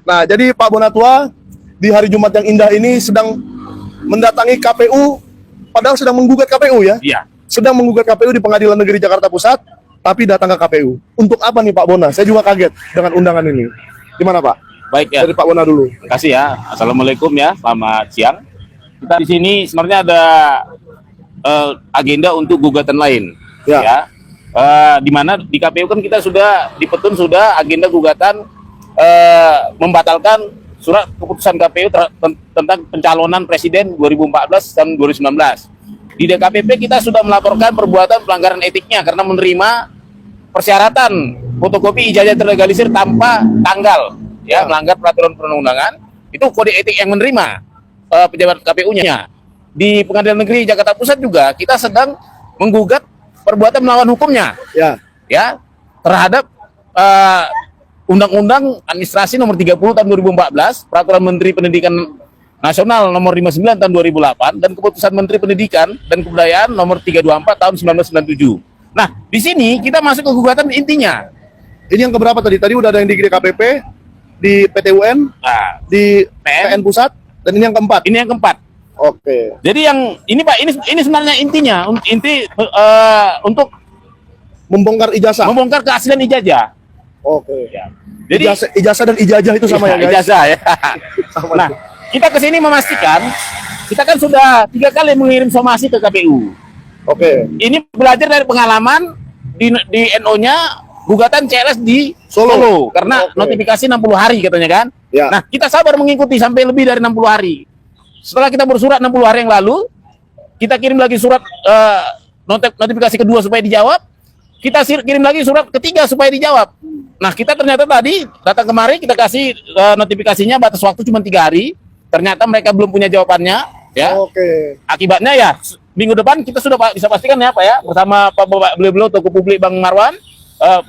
Nah, jadi Pak Bonatua di hari Jumat yang indah ini sedang mendatangi KPU, padahal sedang menggugat KPU ya? Iya. Sedang menggugat KPU di Pengadilan Negeri Jakarta Pusat, tapi datang ke KPU. Untuk apa nih Pak Bona? Saya juga kaget dengan undangan ini. Gimana Pak? Baik ya. Dari Pak Bona dulu. Terima kasih ya. Assalamualaikum ya. Selamat siang. Kita di sini sebenarnya ada agenda untuk gugatan lain. Ya. Di mana di KPU kan kita sudah di petun sudah agenda gugatan membatalkan surat keputusan KPU tentang pencalonan presiden 2014 dan 2019. Di DKPP kita sudah melaporkan perbuatan pelanggaran etiknya karena menerima persyaratan fotokopi ijazah terlegalisir tanpa tanggal, ya, melanggar peraturan perundang-undangan. Itu kode etik yang menerima pejabat KPU-nya. Di Pengadilan Negeri Jakarta Pusat juga kita sedang menggugat perbuatan melawan hukumnya, ya, terhadap Undang-Undang Administrasi Nomor 30 Tahun 2014, Peraturan Menteri Pendidikan Nasional Nomor 59 Tahun 2008, dan Keputusan Menteri Pendidikan dan Kebudayaan Nomor 324 Tahun 1997. Nah, di sini kita masuk ke gugatan intinya. Ini yang keberapa tadi? Tadi udah ada yang di DKPP, di PT UN, di PN Pusat, dan ini yang keempat. Ini yang keempat. Oke. Jadi yang ini Pak, ini sebenarnya intinya, inti untuk Membongkar ijazah. membongkar keaslian ijazah. Oke. Ya. Jadi Ijazah dan ijazah itu sama ya guys? ijazah ya. Sama. Nah, kita ke sini memastikan, kita kan sudah 3 kali mengirim somasi ke KPU. Oke. Ini belajar dari pengalaman di NO-nya gugatan CLS di Solo karena notifikasi 60 hari katanya kan. Ya. Nah, kita sabar mengikuti sampai lebih dari 60 hari. Setelah kita bersurat 60 hari yang lalu, kita kirim lagi surat notifikasi kedua supaya dijawab. Kita kirim lagi surat ketiga supaya dijawab. Nah, kita ternyata tadi datang kemari, kita kasih notifikasinya batas waktu cuma 3 hari. Ternyata mereka belum punya jawabannya, ya. Oke. Akibatnya ya minggu depan kita sudah bisa pastikan ya Pak ya, bersama Pak beliau Toko Publik Bang Marwan,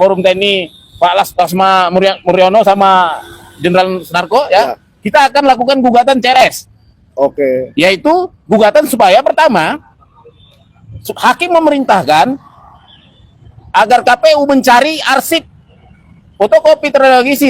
Forum TNI Pak Lasma Muryono sama Jenderal Sunarko ya. Kita akan lakukan gugatan CRS. Oke. Yaitu gugatan supaya pertama hakim memerintahkan agar KPU mencari arsip fotokopi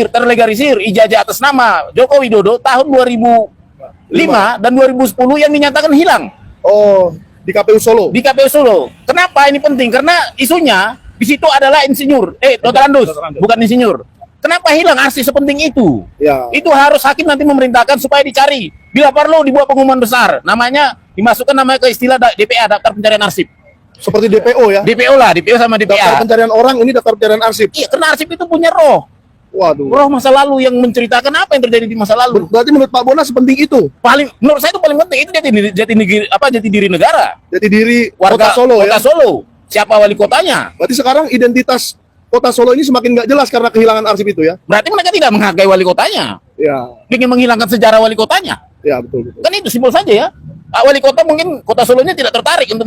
terlegalisir ijazah atas nama Joko Widodo tahun 2005 dan 2010 yang dinyatakan hilang. Oh, di KPU Solo. Di KPU Solo. Kenapa ini penting? Karena isunya di situ adalah insinyur, doktorandus, bukan insinyur. Kenapa hilang arsip sepenting itu? Ya. Itu harus hakim nanti memerintahkan supaya dicari. Bila perlu dibuat pengumuman besar, namanya dimasukkan namanya ke istilah DPA, daftar pencarian arsip. Seperti DPO ya? DPO lah, DPO sama DPA. Daftar pencarian orang, ini daftar pencarian arsip. Iya, karena arsip itu punya roh. Waduh. Roh masa lalu yang menceritakan apa yang terjadi di masa lalu. Berarti menurut Pak Bona sepenting itu? Menurut saya itu paling penting. Itu jati diri negara. Jati diri Warga Kota Solo ya? Kota Solo. Siapa wali kotanya? Berarti sekarang identitas Kota Solo ini semakin nggak jelas karena kehilangan arsip itu ya? Berarti mereka tidak menghargai wali kotanya. Ya. Ingin menghilangkan sejarah wali kotanya. Ya, betul. Kan itu simpel saja ya. Wali kota mungkin Kota Solonya tidak tertarik untuk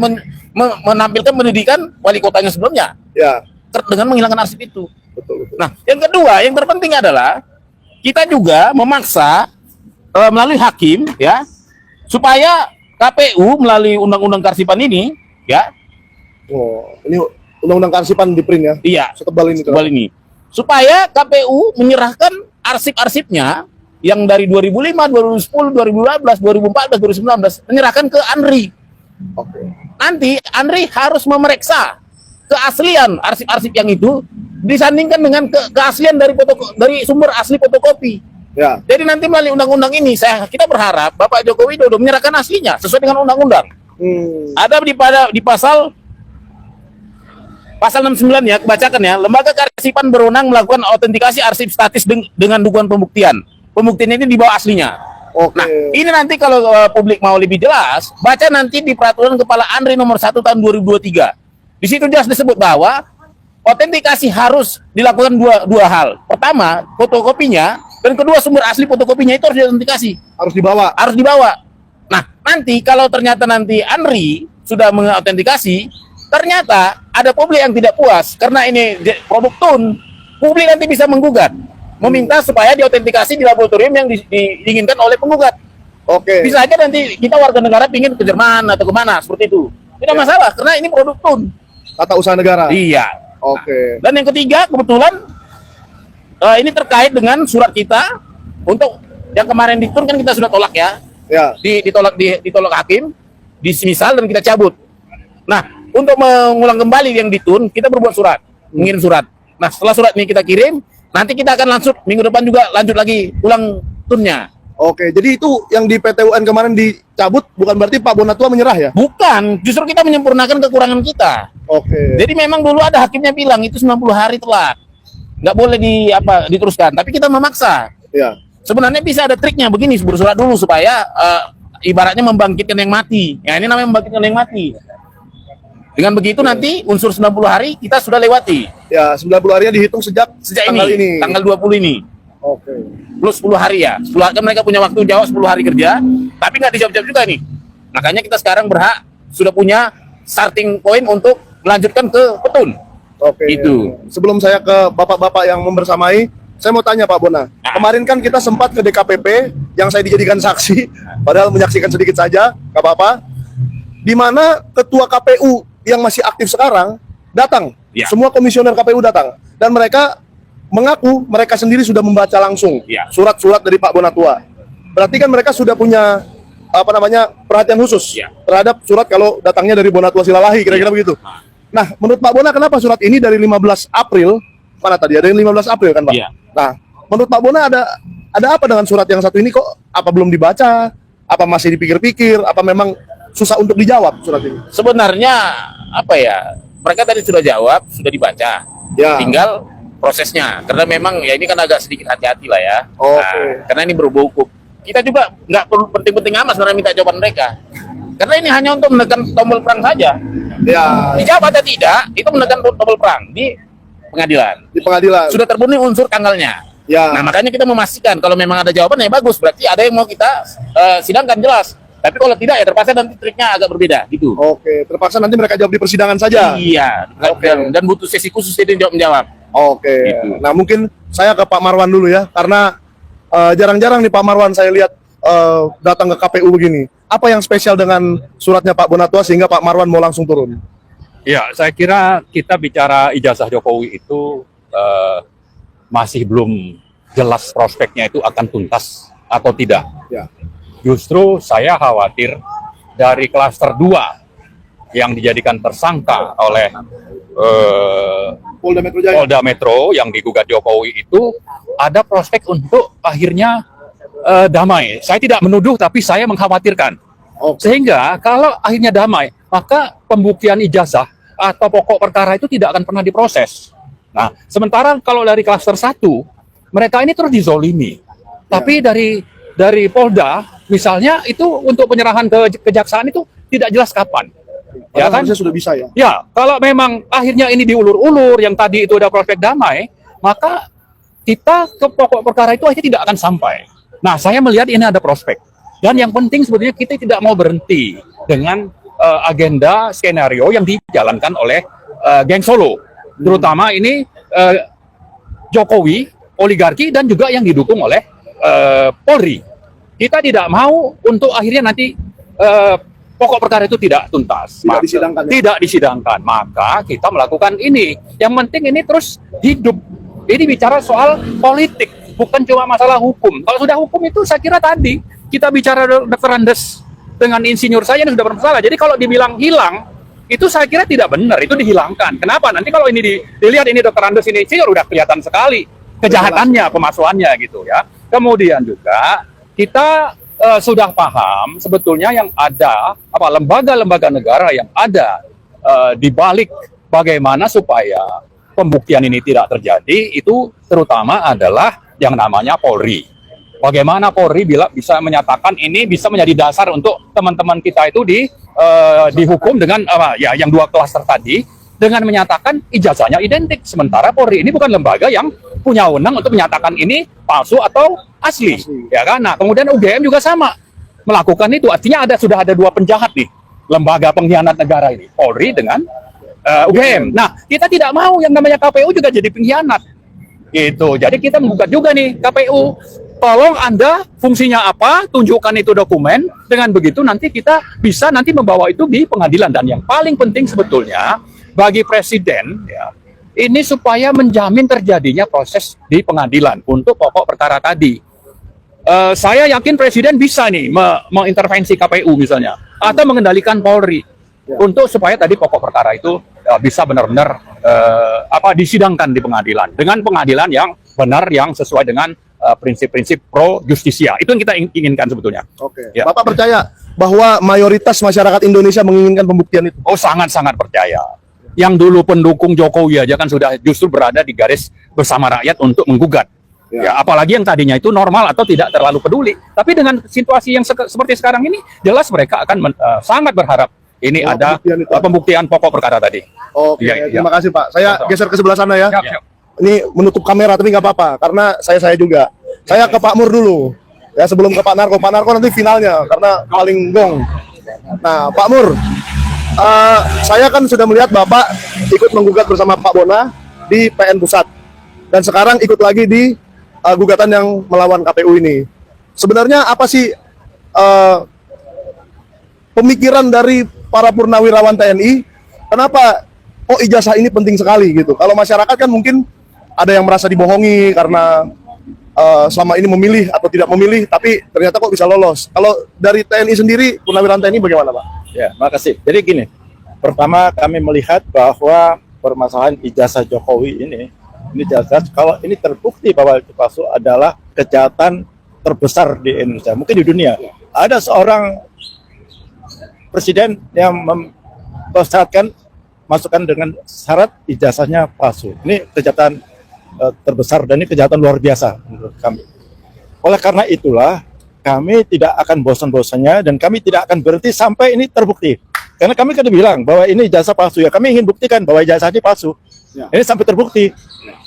menampilkan pendidikan wali kotanya sebelumnya. Ya. Dengan menghilangkan arsip itu. Betul. Nah, yang kedua, yang terpenting adalah kita juga memaksa melalui hakim ya supaya KPU melalui undang-undang kearsipan ini ya. Oh, ini undang-undang kearsipan di print ya? Iya, Setebal ini. setebal ini. Supaya KPU menyerahkan arsip-arsipnya yang dari 2005, 2010, 2012, 2014, 2019 menyerahkan ke ANRI. Oke. Nanti ANRI harus memeriksa keaslian arsip-arsip yang itu disandingkan dengan keaslian dari sumber asli fotokopi. Ya. Jadi nanti melalui undang-undang ini kita berharap Bapak Joko Widodo menyerahkan aslinya sesuai dengan undang-undang. Ada di pasal 69 ya, kebacakan ya. Lembaga kearsipan berwenang melakukan autentikasi arsip statis dengan dukungan pembuktian. Pembuktiannya ini di bawah aslinya. Oke. Nah, ini nanti kalau publik mau lebih jelas, baca nanti di peraturan Kepala ANRI nomor 1 tahun 2023. Di situ jelas disebut bahwa autentikasi harus dilakukan dua hal. Pertama, fotokopinya, dan kedua sumber asli fotokopinya itu harus diautentikasi. Harus dibawa. Harus dibawa. Nah, nanti kalau ternyata nanti ANRI sudah mengautentikasi, ternyata ada publik yang tidak puas karena ini produk TUN, publik nanti bisa menggugat, meminta supaya diautentikasi di laboratorium yang diinginkan oleh penggugat. Oke. Bisa aja nanti kita warga negara ingin ke Jerman atau kemana seperti itu. Tidak masalah karena ini produk TUN. Tata usaha negara. Iya. Oke. Dan yang ketiga kebetulan ini terkait dengan surat kita Untuk yang kemarin ditun kan kita sudah tolak ya. Ya. Ditolak hakim, dismisal dan kita cabut. Nah, untuk mengulang kembali yang ditun, kita berbuat surat, mengirim surat. Nah, setelah surat ini kita kirim, nanti kita akan langsung minggu depan juga lanjut lagi ulang tunnya. Oke, jadi itu yang di PT UN kemarin dicabut bukan berarti Pak Bonatua menyerah ya? Bukan, justru kita menyempurnakan kekurangan kita. Oke. Jadi memang dulu ada hakimnya bilang itu 90 hari telat. Nggak boleh diteruskan, tapi kita memaksa. Ya. Sebenarnya bisa ada triknya begini, bersurat dulu supaya ibaratnya membangkitkan yang mati. Ya, ini namanya membangkitkan yang mati. Dengan begitu nanti unsur 90 hari kita sudah lewati. Ya, 90 harinya dihitung sejak tanggal ini. Tanggal 20 ini. Oke. Plus 10 hari ya. 10 hari kan mereka punya waktu jawab 10 hari kerja, tapi nggak dijawab-jawab juga nih. Makanya kita sekarang berhak sudah punya starting point untuk melanjutkan ke petun. Oke. Itu. Sebelum saya ke bapak-bapak yang membersamai, saya mau tanya Pak Bona. Kemarin kan kita sempat ke DKPP yang saya dijadikan saksi, padahal menyaksikan sedikit saja, nggak apa-apa. Di mana ketua KPU yang masih aktif sekarang datang. Ya. Semua komisioner KPU datang dan mereka mengaku mereka sendiri sudah membaca langsung Ya. surat-surat dari Pak Bonatua. Berarti kan mereka sudah punya perhatian khusus Ya. terhadap surat kalau datangnya dari Bonatua Silalahi, kira-kira begitu. Nah, menurut Pak Bona kenapa surat ini dari 15 April? Mana tadi? Ada yang 15 April kan, Pak? Iya. Nah, menurut Pak Bona ada apa dengan surat yang satu ini kok apa belum dibaca? Apa masih dipikir-pikir? Apa memang susah untuk dijawab surat ini? Sebenarnya apa ya? Mereka tadi sudah jawab, sudah dibaca. Ya. Tinggal prosesnya. Karena memang ya ini kan agak sedikit hati-hati lah ya. Oke. Nah, karena ini berhubung hukum. Kita juga nggak perlu penting-penting amat sebenarnya minta jawaban mereka. Karena ini hanya untuk menekan tombol perang saja. Ya, Dijawab atau tidak, itu menekan tombol perang di pengadilan. di pengadilan. Sudah terpenuhi unsur tanggalnya. Ya. Nah, makanya kita memastikan kalau memang ada jawaban ya bagus, berarti ada yang mau kita sidangkan jelas. Tapi kalau tidak ya terpaksa nanti triknya agak berbeda gitu. Oke, terpaksa nanti mereka jawab di persidangan saja. Iya, Oke. dan butuh sesi khusus jadi menjawab. Oke. Gitu. Nah, mungkin saya ke Pak Marwan dulu ya, karena jarang-jarang nih Pak Marwan saya lihat datang ke KPU begini. Apa yang spesial dengan suratnya Pak Bonatua sehingga Pak Marwan mau langsung turun? Ya, saya kira kita bicara ijazah Jokowi itu masih belum jelas prospeknya itu akan tuntas atau tidak. Ya. Justru saya khawatir dari klaster 2 yang dijadikan tersangka oleh Polda Metro Jaya. Polda Metro yang digugat Jokowi itu ada prospek untuk akhirnya damai. Saya tidak menuduh, tapi saya mengkhawatirkan. Oke. Sehingga kalau akhirnya damai, maka pembuktian ijazah atau pokok perkara itu tidak akan pernah diproses. Nah, sementara kalau dari klaster 1, mereka ini terus dizolimi. Tapi dari Polda, misalnya itu untuk penyerahan ke kejaksaan itu tidak jelas kapan. Ya kan? Harusnya sudah bisa ya. Ya, kalau memang akhirnya ini diulur-ulur, yang tadi itu ada prospek damai, maka kita ke pokok perkara itu akhirnya tidak akan sampai. Nah, saya melihat ini ada prospek. Dan yang penting sebetulnya kita tidak mau berhenti dengan agenda skenario yang dijalankan oleh geng Solo. Terutama ini Jokowi, oligarki, dan juga yang didukung oleh Polri. Kita tidak mau untuk akhirnya nanti pokok perkara itu tidak tuntas. Tidak disidangkan, ya? Tidak disidangkan. Maka kita melakukan ini. Yang penting ini terus hidup. Ini bicara soal politik, bukan cuma masalah hukum. Kalau sudah hukum itu saya kira tadi kita bicara Dr. Andes dengan insinyur saya ini sudah bermasalah. Jadi kalau dibilang hilang, itu saya kira tidak benar, itu dihilangkan. Kenapa? Nanti kalau ini dilihat ini Dr. Andes ini insinyur udah kelihatan sekali kejahatannya, pemalsuannya gitu ya. Kemudian juga kita sudah paham sebetulnya yang ada lembaga-lembaga negara yang ada di balik bagaimana supaya pembuktian ini tidak terjadi, itu terutama adalah yang namanya Polri. Bagaimana Polri bisa menyatakan ini bisa menjadi dasar untuk teman-teman kita itu dihukum dengan yang 2 klaster tadi dengan menyatakan ijazahnya identik. Sementara Polri ini bukan lembaga yang punya wewenang untuk menyatakan ini palsu atau asli. Ya kan? Nah, kemudian UGM juga sama melakukan itu. Artinya sudah ada 2 penjahat nih, lembaga pengkhianat negara ini, Polri dengan UGM. Nah, kita tidak mau yang namanya KPU juga jadi pengkhianat. Gitu. Jadi kita membuka juga nih KPU. Tolong Anda fungsinya apa, tunjukkan itu dokumen. Dengan begitu nanti kita bisa nanti membawa itu di pengadilan. Dan yang paling penting sebetulnya bagi Presiden ya, ini supaya menjamin terjadinya proses di pengadilan untuk pokok perkara tadi. Saya yakin Presiden bisa nih mengintervensi KPU misalnya, atau mengendalikan Polri untuk supaya tadi pokok perkara itu bisa benar-benar disidangkan di pengadilan dengan pengadilan yang benar, yang sesuai dengan prinsip-prinsip pro justisia. Itu yang kita inginkan sebetulnya. Oke. Ya. Bapak percaya bahwa mayoritas masyarakat Indonesia menginginkan pembuktian itu? Oh, sangat-sangat percaya. Yang dulu pendukung Jokowi aja kan sudah justru berada di garis bersama rakyat untuk menggugat. Ya, apalagi yang tadinya itu normal atau tidak terlalu peduli. Tapi dengan situasi yang seperti sekarang ini, jelas mereka akan sangat berharap ini ada pembuktian pokok perkara tadi. Oke, terima kasih Pak. Saya geser ke sebelah sana ya. Siap. Ini menutup kamera tapi nggak apa-apa karena saya juga. Saya ke Pak Mur dulu. Ya sebelum ke Pak Narko. Pak Narko nanti finalnya karena paling gong. Nah, Pak Mur, saya kan sudah melihat Bapak ikut menggugat bersama Pak Bona di PN Pusat dan sekarang ikut lagi di gugatan yang melawan KPU ini. Sebenarnya apa sih pemikiran dari para purnawirawan TNI? Kenapa ijazah ini penting sekali gitu? Kalau masyarakat kan mungkin ada yang merasa dibohongi karena selama ini memilih atau tidak memilih, tapi ternyata kok bisa lolos. Kalau dari TNI sendiri, purnawirawan TNI bagaimana Pak? Ya, makasih. Jadi gini, pertama kami melihat bahwa permasalahan ijazah Jokowi ini jelas kalau ini terbukti bahwa itu palsu adalah kejahatan terbesar di Indonesia, mungkin di dunia. Ada seorang presiden yang mempersyaratkan masukkan dengan syarat ijazahnya palsu. Ini kejahatan terbesar dan ini kejahatan luar biasa menurut kami. Oleh karena itulah kami tidak akan bosan-bosannya dan kami tidak akan berhenti sampai ini terbukti. Karena kami kan bilang bahwa ini ijazah palsu ya, kami ingin buktikan bahwa ijazah ini palsu. Ini sampai terbukti.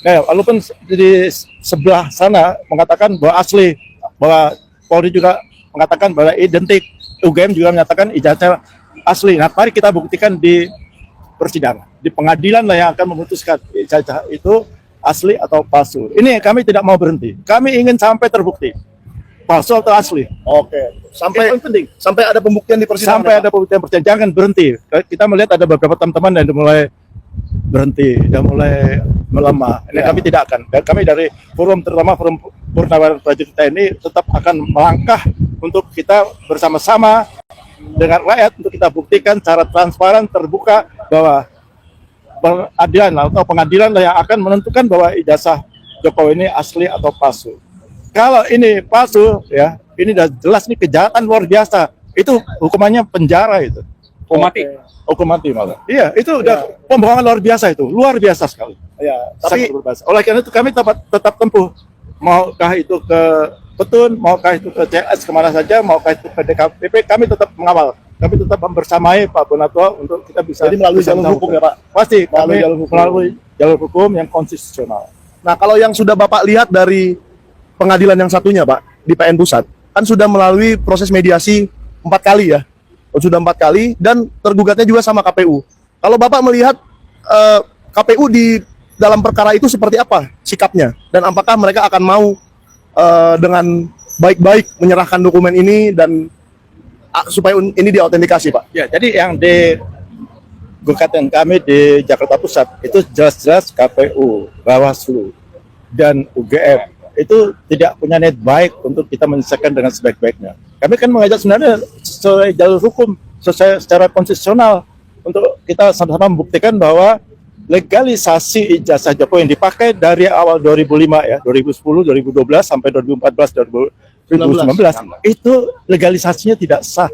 Nah, walaupun di sebelah sana mengatakan bahwa asli, bahwa Polri juga mengatakan bahwa identik, UGM juga menyatakan ijazah asli. Nah, mari kita buktikan di persidangan, di pengadilan lah yang akan memutuskan ijazah itu asli atau palsu. Ini kami tidak mau berhenti. Kami ingin sampai terbukti palsu atau asli. Oke. Sampai Yang penting sampai ada pembuktian di persidangan. sampai ada pembuktian persidangan. Jangan berhenti. Kita melihat ada beberapa teman-teman yang mulai berhenti dan mulai melemah. Ini kami tidak akan. Dan kami dari forum, terutama forum Purnawirawan Prajurit TNI, tetap akan melangkah untuk kita bersama-sama dengan rakyat untuk kita buktikan secara transparan, terbuka bahwa pengadilan yang akan menentukan bahwa ijazah Jokowi ini asli atau palsu. Kalau ini palsu, ya ini sudah jelas ini kejahatan luar biasa. Itu hukumannya penjara itu. Hukum mati malah. Iya, itu udah pembohongan luar biasa itu, luar biasa sekali. Ya, Tapi oleh karena itu kami tetap tempuh. Maukah itu ke Petun, maukah itu ke CS kemana saja, maukah itu ke DKPP, kami tetap mengawal. Kami tetap membersamai Pak Bonatua untuk kita bisa. Jadi melalui jalur hukum ya Pak? Pasti Melalui jalur hukum yang konstitusional. Nah, kalau yang sudah Bapak lihat dari pengadilan yang satunya Pak, di PN Pusat, kan sudah melalui proses mediasi 4 kali ya? Sudah 4 kali, dan tergugatnya juga sama KPU. Kalau Bapak melihat KPU di dalam perkara itu seperti apa sikapnya? Dan apakah mereka akan mau dengan baik-baik menyerahkan dokumen ini dan supaya ini diautentikasi Pak? Ya, jadi yang di gugatan kami di Jakarta Pusat itu jelas-jelas KPU, Bawaslu, dan UGM itu tidak punya niat baik untuk kita menyelesaikan dengan sebaik-baiknya. Kami kan mengajak sebenarnya sesuai jalur hukum, secara konstitusional untuk kita sama-sama membuktikan bahwa legalisasi ijazah Jokowi yang dipakai dari awal 2005 ya, 2010, 2012 sampai 2014, 2019 itu legalisasinya tidak sah.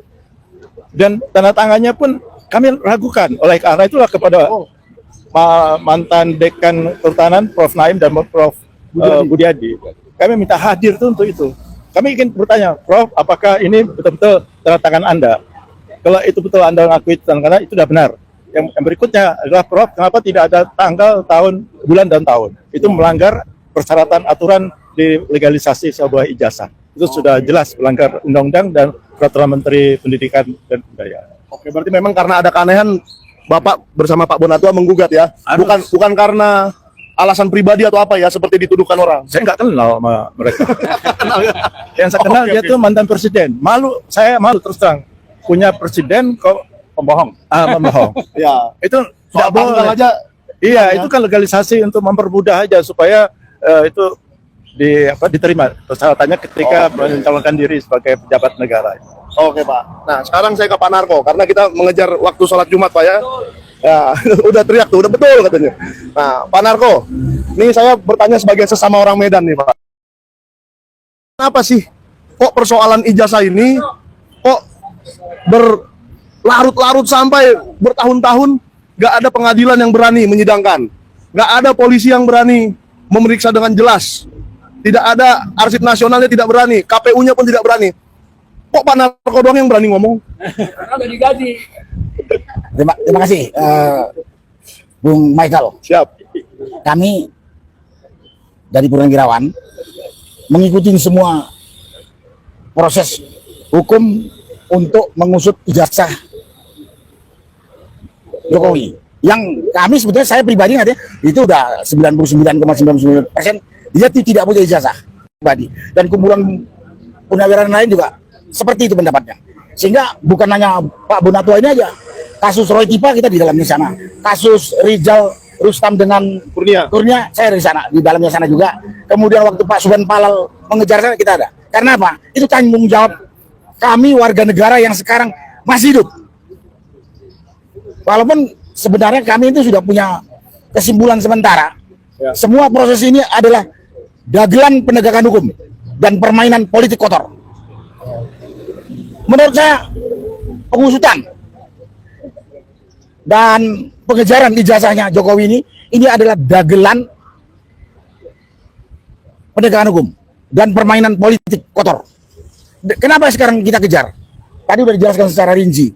Dan tanda tangannya pun kami ragukan. Oleh karena itulah kepada mantan Dekan Kehutanan Prof. Naim dan Prof. Budiadi, kami minta hadir tuh untuk itu. Kami ingin bertanya, Prof, apakah ini betul-betul tanda tangan Anda? Kalau itu betul Anda mengakui itu tanda tangan, itu sudah benar. Yang berikutnya adalah, Prof, kenapa tidak ada tanggal, tahun, bulan, dan tahun? Itu melanggar persyaratan aturan di legalisasi sebuah ijazah. Itu sudah jelas melanggar undang-undang dan peraturan Menteri Pendidikan dan Kebudayaan. Oke, berarti memang karena ada keanehan Bapak bersama Pak Bonatua menggugat ya? Bukan karena alasan pribadi atau apa ya, seperti dituduhkan orang. Saya nggak kenal sama mereka. Yang saya kenal dia tuh mantan presiden. Saya malu terus terang. Punya presiden kok Pembohong. Pembohong. Ya, Itu soal tidak boleh. tanggal aja. Iya, itu kan legalisasi untuk mempermudah aja supaya itu diterima persyaratannya ketika mencalonkan diri sebagai pejabat negara. Oke Pak. Nah sekarang saya ke Pak Narko karena kita mengejar waktu sholat Jumat Pak ya. Ya udah teriak tuh, udah betul katanya. Nah Pak Narko, ini saya bertanya sebagai sesama orang Medan nih Pak. Kenapa sih kok persoalan ijazah ini kok berlarut-larut sampai bertahun-tahun nggak ada pengadilan yang berani menyidangkan, nggak ada polisi yang berani memeriksa dengan jelas, tidak ada arsip nasionalnya tidak berani, KPU-nya pun tidak berani. Kok Pak Narko doang yang berani ngomong? Terima kasih, Bung Michael. Siap. Kami dari Purnawirawan mengikuti semua proses hukum untuk mengusut ijazah Jokowi. Yang kami sebetulnya, saya pribadi nggak ya, itu udah 99,99% dia tidak punya ijazah pribadi. Dan kumpulan purnawirawan lain juga seperti itu pendapatnya. Sehingga bukan hanya Pak Bonatua ini aja. Kasus Roy Tipa kita di dalamnya sana. Kasus Rizal Rustam dengan Kurnia saya di sana, di dalamnya sana juga. Kemudian waktu Pak Subhan Palal mengejar saya, kita ada. Karena apa? Itu tanggung jawab kami warga negara yang sekarang masih hidup. Walaupun sebenarnya kami itu sudah punya kesimpulan sementara. Ya. Semua proses ini adalah dagelan penegakan hukum dan permainan politik kotor. Menurut saya pengusutan dan pengejaran ijazahnya Jokowi ini adalah dagelan penegakan hukum dan permainan politik kotor. Kenapa sekarang kita kejar? Tadi sudah dijelaskan secara rinci.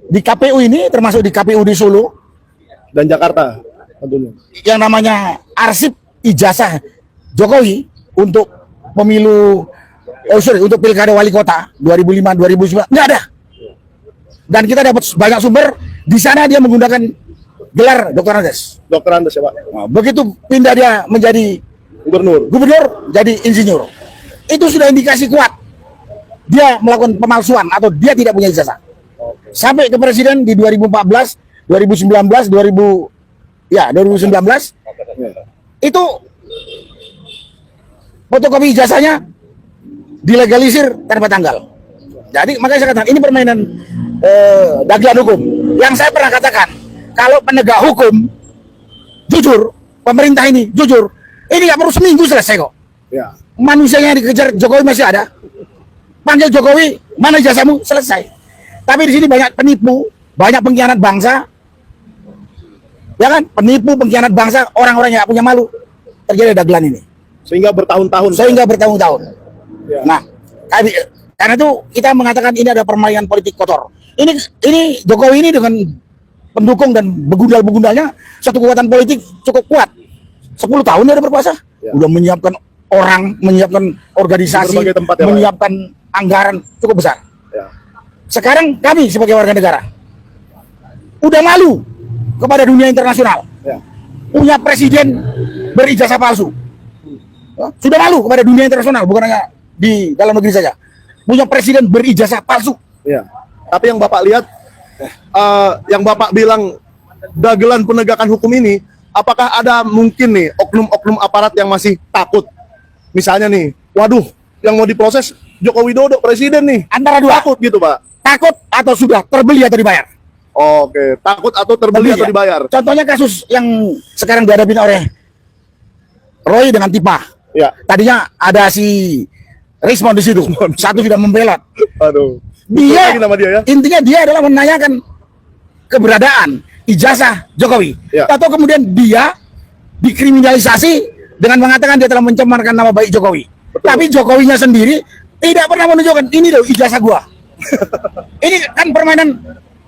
Di KPU ini, termasuk di KPU di Solo Dan Jakarta tentunya. yang namanya arsip ijazah Jokowi untuk pemilu untuk pilkada wali kota 2005 2009 nggak ada. Dan kita dapat banyak sumber di sana dia menggunakan gelar Dr. Andes. Dokter Andes ya Pak. Nah, begitu pindah dia menjadi gubernur jadi insinyur. Itu sudah indikasi kuat dia melakukan pemalsuan atau dia tidak punya ijazah. Sampai ke presiden di 2014, 2019, 2019 itu fotokopi ijazahnya dilegalisir tanpa tanggal. Jadi makanya saya katakan ini permainan dagelan hukum. Yang saya pernah katakan, kalau penegak hukum jujur, pemerintah ini jujur, ini nggak perlu seminggu selesai kok. Ya. Manusianya yang dikejar Jokowi masih ada. Panggil Jokowi, mana ijazahmu? Selesai. Tapi di sini banyak penipu, banyak pengkhianat bangsa. Ya kan? Penipu, pengkhianat bangsa, orang-orang yang nggak punya malu. Terjadi dagelan ini. Sehingga bertahun-tahun. Bertahun-tahun. Ya. Nah, karena itu kita mengatakan ini ada permainan politik kotor. Ini Jokowi ini dengan pendukung dan begundal-begundalnya satu kekuatan politik cukup kuat. 10 tahun dia udah berkuasa. Ya. Udah menyiapkan orang, menyiapkan organisasi, Di berbagai tempat ya, Pak. menyiapkan anggaran cukup besar. Ya. Sekarang kami sebagai warga negara udah malu kepada dunia internasional. Ya. Punya presiden berijazah palsu. Sudah malu kepada dunia internasional, bukan hanya di dalam negeri saja. Punya presiden berijazah palsu. Ya. Tapi yang Bapak lihat, yang Bapak bilang dagelan penegakan hukum ini, apakah ada mungkin nih oknum-oknum aparat yang masih takut? Misalnya nih, waduh, yang mau diproses Joko Widodo presiden nih. Antara dua. Takut gitu Pak? Takut atau sudah terbeli atau dibayar. Oke, takut atau terbeli atau dibayar. Contohnya kasus yang sekarang dihadapi oleh Roy dengan Tipa. Ya. Tadinya ada si Rismon di situ. Satu sudah membelot. Aduh. Dia, Lagi nama dia ya. intinya dia adalah menanyakan keberadaan ijazah Jokowi. Ya. Atau kemudian dia dikriminalisasi dengan mengatakan dia telah mencemarkan nama baik Jokowi. Betul. Tapi Jokowinya sendiri tidak pernah menunjukkan ini loh ijazah gua. Ini kan permainan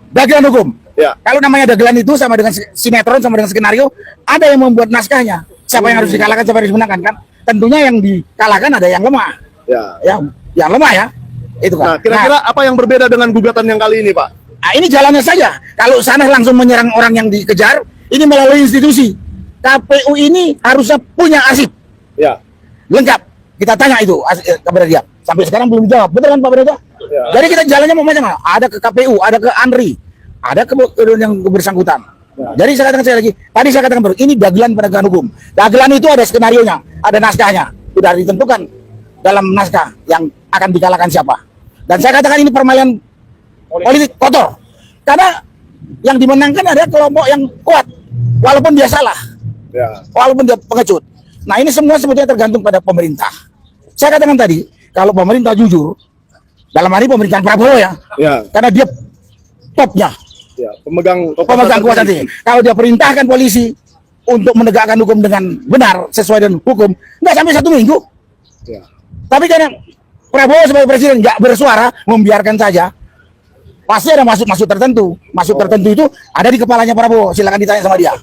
dagelan hukum. Ya. Kalau namanya dagelan itu sama dengan sinetron, sama dengan skenario, ada yang membuat naskahnya. Siapa yang harus dikalahkan, siapa yang harus dimenangkan kan? Tentunya yang dikalahkan ada yang lemah. Ya. Yang lemah ya. Itu kan. Nah, kira-kira apa yang berbeda dengan gugatan yang kali ini, Pak? Nah, ini jalannya saja. Kalau sana langsung menyerang orang yang dikejar, ini melalui institusi. KPU ini harusnya punya arsip Ya. lengkap. Kita tanya itu kepada dia. Sampai sekarang belum dijawab. Betul kan Pak Berita? Ya. Jadi kita jalannya mau macam mana? Ada ke KPU, ada ke ANRI, ada ke yang bersangkutan. Jadi saya katakan lagi, tadi saya katakan baru, ini dagelan penegakan hukum. Dagelan itu ada skenarionya, ada naskahnya, sudah ditentukan dalam naskah yang akan dikalahkan siapa. Dan saya katakan ini permainan politik kotor. Karena yang dimenangkan ada kelompok yang kuat, walaupun dia salah, Ya. walaupun dia pengecut. Nah ini semua sebetulnya tergantung pada pemerintah. Saya katakan tadi, kalau pemerintah jujur, dalam hal ini pemerintahan Prabowo ya, Ya. karena dia topnya, Ya, pemegang kekuasaan tinggi. Kalau dia perintahkan polisi untuk menegakkan hukum dengan benar sesuai dengan hukum, nggak sampai 1 minggu. Ya. Tapi karena Prabowo sebagai presiden nggak bersuara, membiarkan saja, pasti ada maksud tertentu. Maksud tertentu itu ada di kepalanya Prabowo. Silakan ditanya sama dia.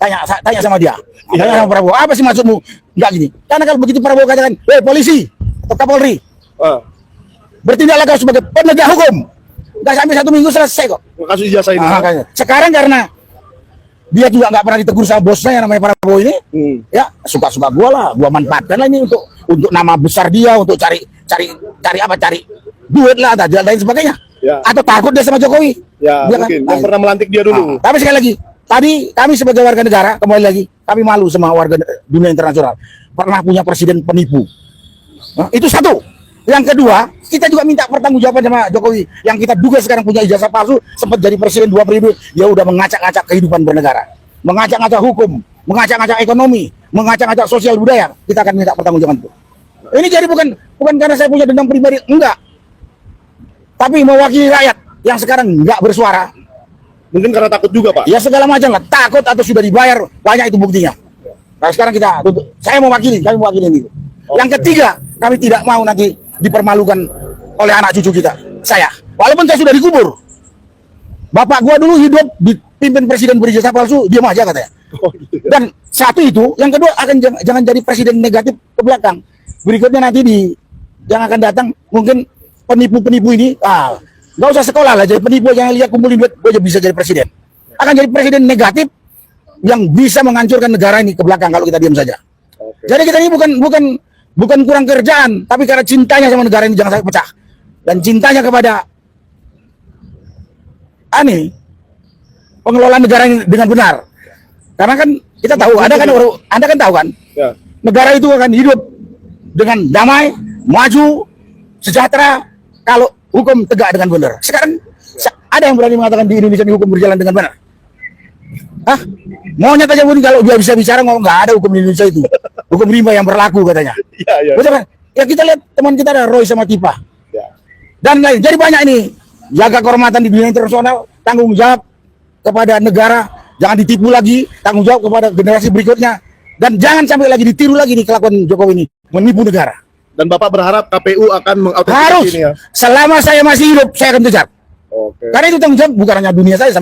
Tanya sama dia. Tanya sama Prabowo. Apa sih maksudmu? Nggak gini. Karena kalau begitu Prabowo katakan, polisi atau Kapolri, Ah, bertindaklah kau sebagai penegak hukum. Nggak sampai 1 minggu selesai kok. kasus ijazah ini. Makanya. Sekarang karena dia juga nggak pernah ditegur sama bosnya yang namanya Prabowo ini, ya suka-suka gua lah, gua manfaatkan lah ini untuk nama besar dia, untuk cari duit lah, dan lain sebagainya. Ya. Atau takut dia sama Jokowi. Ya, Dia kan? mungkin yang Nah, pernah melantik dia dulu. tapi sekali lagi, tadi kami sebagai warga negara, kembali lagi, kami malu sama warga dunia internasional. Pernah punya presiden penipu. Nah, itu satu. Yang kedua, kita juga minta pertanggungjawaban sama Jokowi. Yang kita duga sekarang punya ijazah palsu, sempat jadi presiden 2 periode, dia udah mengacak-acak kehidupan bernegara. Mengacak-acak hukum, mengacak-acak ekonomi, mengacak-acak sosial budaya. Kita akan minta pertanggungjawaban itu. Ini jadi bukan karena saya punya dendam pribadi, enggak. Tapi mewakili rakyat yang sekarang enggak bersuara. Mungkin karena takut juga, Pak. Ya segala macam lah, takut atau sudah dibayar, banyak itu buktinya. Nah sekarang kita tuntut, kami mewakili itu. Yang ketiga, kami tidak mau nanti dipermalukan oleh anak cucu kita. Saya, walaupun saya sudah dikubur. Bapak gua dulu hidup dipimpin presiden berijazah palsu, diam aja katanya. Dan satu itu, yang kedua jangan jadi presiden negatif ke belakang. Berikutnya nanti yang akan datang mungkin penipu-penipu ini, nggak usah sekolah lah, jadi penipu yang lihat kumpulin duit, gue bisa jadi presiden. Akan jadi presiden negatif yang bisa menghancurkan negara ini ke belakang kalau kita diam saja. Jadi kita ini bukan kurang kerjaan, tapi karena cintanya sama negara ini jangan sampai pecah. Dan cintanya kepada pengelolaan negara ini dengan benar. Karena kan kita tahu, Anda kan tahu kan, Ya. negara itu akan hidup dengan damai, maju, sejahtera kalau hukum tegak dengan benar. Sekarang ada yang berani mengatakan di Indonesia ini hukum berjalan dengan benar? Monyet aja pun kalau dia bisa bicara ngomong nggak ada hukum di Indonesia itu. Hukum rimba yang berlaku katanya. Iya. Betul kan? Ya kita lihat teman kita ada Roy sama Tipa. Ya. Dan lain. Jadi banyak ini. Jaga kehormatan di dunia internasional, tanggung jawab kepada negara, jangan ditipu lagi, tanggung jawab kepada generasi berikutnya. Dan jangan sampai lagi ditiru lagi nih kelakuan Jokowi ini, menipu negara. Dan Bapak berharap KPU akan Harus. mengautentikasi ini ya. Selama saya masih hidup, saya akan kejar. Oke. Karena itu tanggung jawab bukan hanya dunia saya.